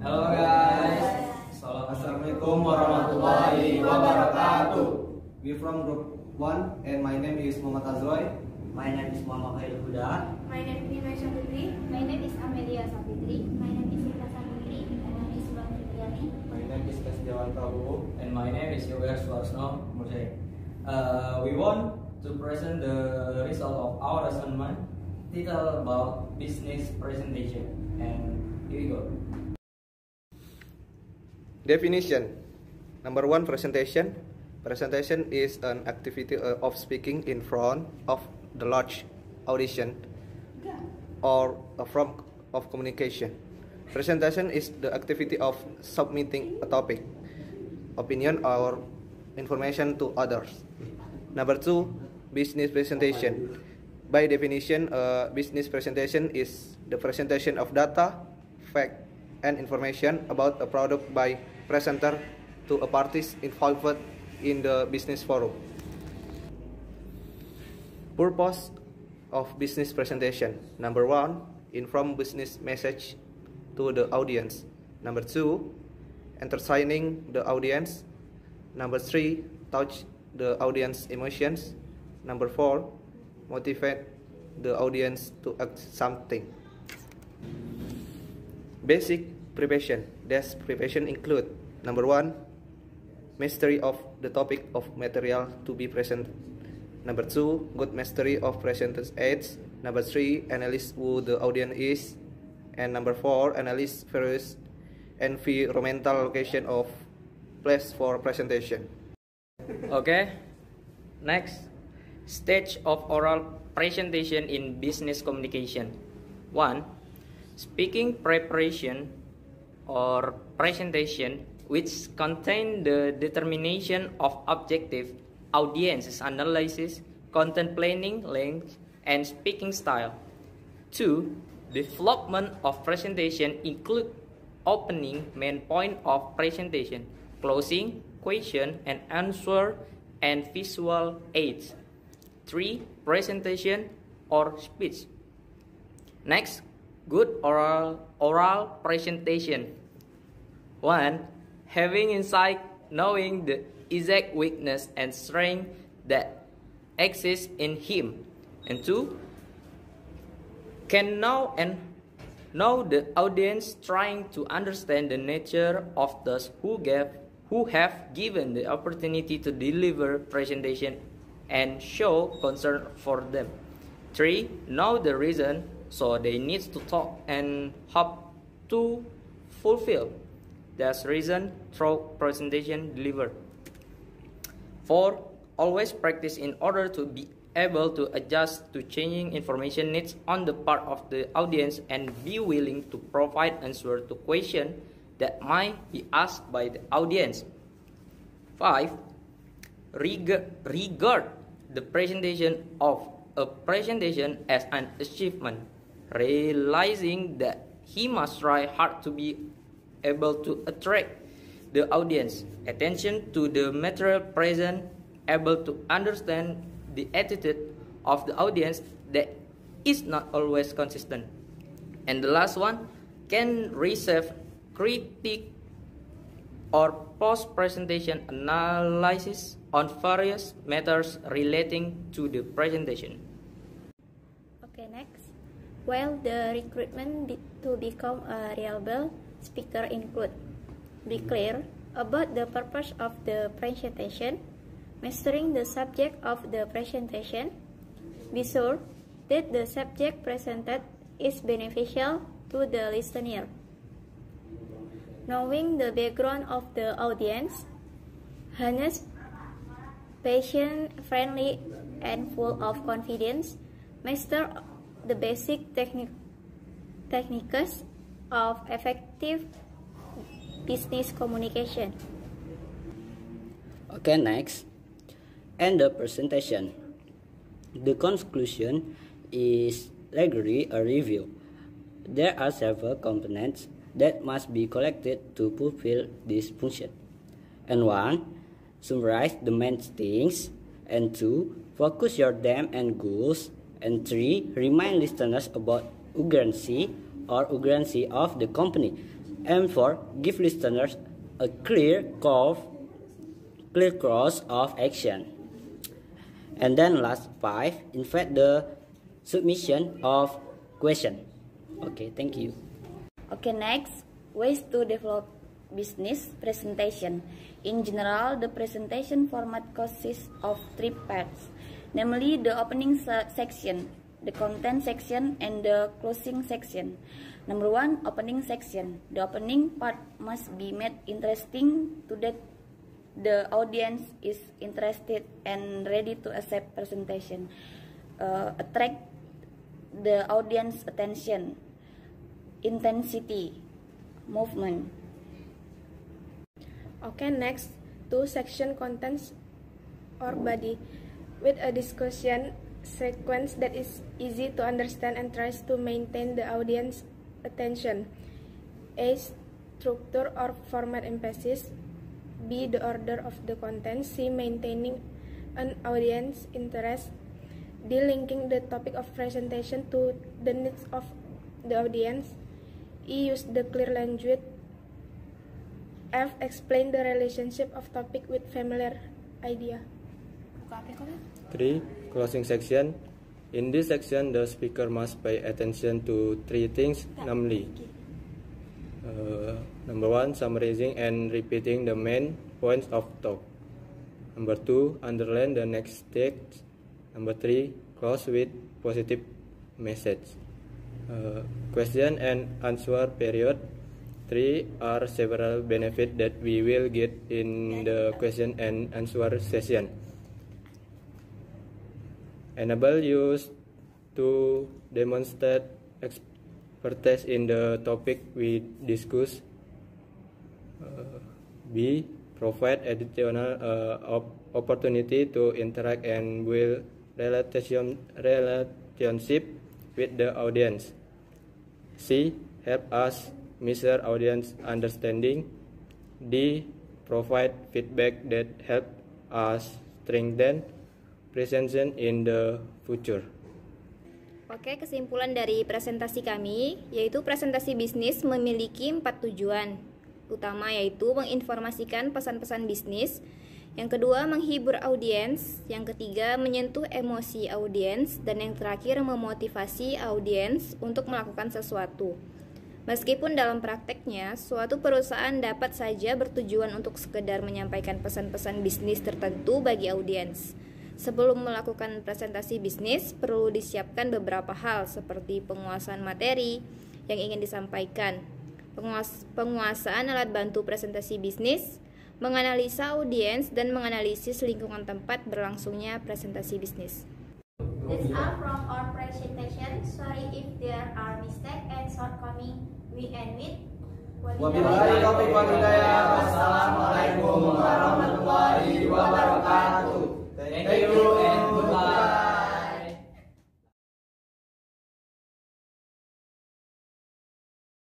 Halo guys, Assalamualaikum warahmatullahi wabarakatuh. We from group 1 and my name is Muhammad Azroy. My name is Muhammad Khairul Huda. My name is Nima Syafitri. My name is Amelia Sapitri. My name is Rita Sapitri. My name is Bang Fitriani. My name is Kasdiawan Prabowo. And my name is Yoga Suarsno Mursyid. We want to present the result of our assignment titled about business presentation. And here we go. Definition. Number 1, presentation. Presentation is an activity of speaking in front of the large audience or a form of communication. Presentation is the activity of submitting a topic, opinion, or information to others. Number 2, business presentation. By definition, a business presentation is the presentation of data, fact, and information about a product by presenter to a parties involved in the business forum. Purpose of business presentation. Number 1, inform business message to the audience. Number 2, entertaining the audience. Number 3, touch the audience emotions. Number 4, motivate the audience to act something. Basic preparation. This preparation include: number 1, mastery of the topic of material to be presented. Number 2, good mastery of presenter's aids. Number 3, analyze who the audience is. And number 4, analyze various environmental location of place for presentation. Okay, next, stage of oral presentation in business communication. 1. Speaking preparation or presentation, which contain the determination of objective, audience analysis, content planning, length, and speaking style. 2. Development of presentation include opening, main point of presentation, closing, question and answer, and visual aids. 3. Presentation or speech. Next, good oral presentation. 1. Having insight, knowing the exact weakness and strength that exists in him. And 2. Can know the audience, trying to understand the nature of those who have given the opportunity to deliver presentation and show concern for them. 3. Know the reason, so they need to talk and hope to fulfill that reason through presentation delivered. 4. Always practice in order to be able to adjust to changing information needs on the part of the audience and be willing to provide answer to questions that might be asked by the audience. 5. Regard the presentation of a presentation as an achievement, realizing that he must try hard to be able to attract the audience attention to the material present, able to understand the attitude of the audience that is not always consistent. And the last one, can receive critique or post-presentation analysis on various matters relating to the presentation. Okay, next. Well, the recruitment to become a reliable speaker include: be clear about the purpose of the presentation, mastering the subject of the presentation, be sure that the subject presented is beneficial to the listener, knowing the background of the audience, honest, patient, friendly, and full of confidence, master the basic techniques of effective business communication. Okay, next. And the presentation. The conclusion is regularly a review. There are several components that must be collected to fulfill this function. And 1. Summarize the main things. And 2. Focus your them and goals. And 3. Remind listeners about urgency of the company. And 4, give listeners a clear course of action. And then last 5, invite the submission of question. Okay, thank you. Okay, next, ways to develop business presentation. In general, the presentation format consists of 3 parts, namely the opening section, the content section, and the closing section. Number 1, opening section. The opening part must be made interesting so that the audience is interested and ready to accept presentation. Attract the audience attention, intensity, movement. Okay, next, 2 section contents or body with a discussion sequence that is easy to understand and tries to maintain the audience attention. A, structure or format emphasis. B, the order of the content. C, maintaining an audience interest. D, linking the topic of presentation to the needs of the audience. E, use the clear language. F, explain the relationship of topic with familiar idea. 3, closing section. In this section, the speaker must pay attention to 3 things, namely number 1, summarizing and repeating the main points of talk. Number 2, underline the next text. Number 3, close with positive message. Question and answer period. 3 are several benefits that we will get in the question and answer session. Enable use to demonstrate expertise in the topic we discuss. B, provide additional opportunity to interact and build relationship with the audience. C, help us measure audience understanding. D, provide feedback that help us strengthen presentation in the future. Oke, kesimpulan dari presentasi kami yaitu presentasi bisnis memiliki 4 tujuan utama, yaitu menginformasikan pesan-pesan bisnis, yang kedua menghibur audiens, yang ketiga menyentuh emosi audiens, dan yang terakhir memotivasi audiens untuk melakukan sesuatu. Meskipun dalam prakteknya, suatu perusahaan dapat saja bertujuan untuk sekedar menyampaikan pesan-pesan bisnis tertentu bagi audiens. Sebelum melakukan presentasi bisnis, perlu disiapkan beberapa hal seperti penguasaan materi yang ingin disampaikan, penguasaan alat bantu presentasi bisnis, menganalisa audiens, dan menganalisis lingkungan tempat berlangsungnya presentasi bisnis. That's all from our presentation. Sorry if there are mistakes and shortcomings. We end with Wabillahi taufiq wal hidayah. Wassalamualaikum warahmatullahi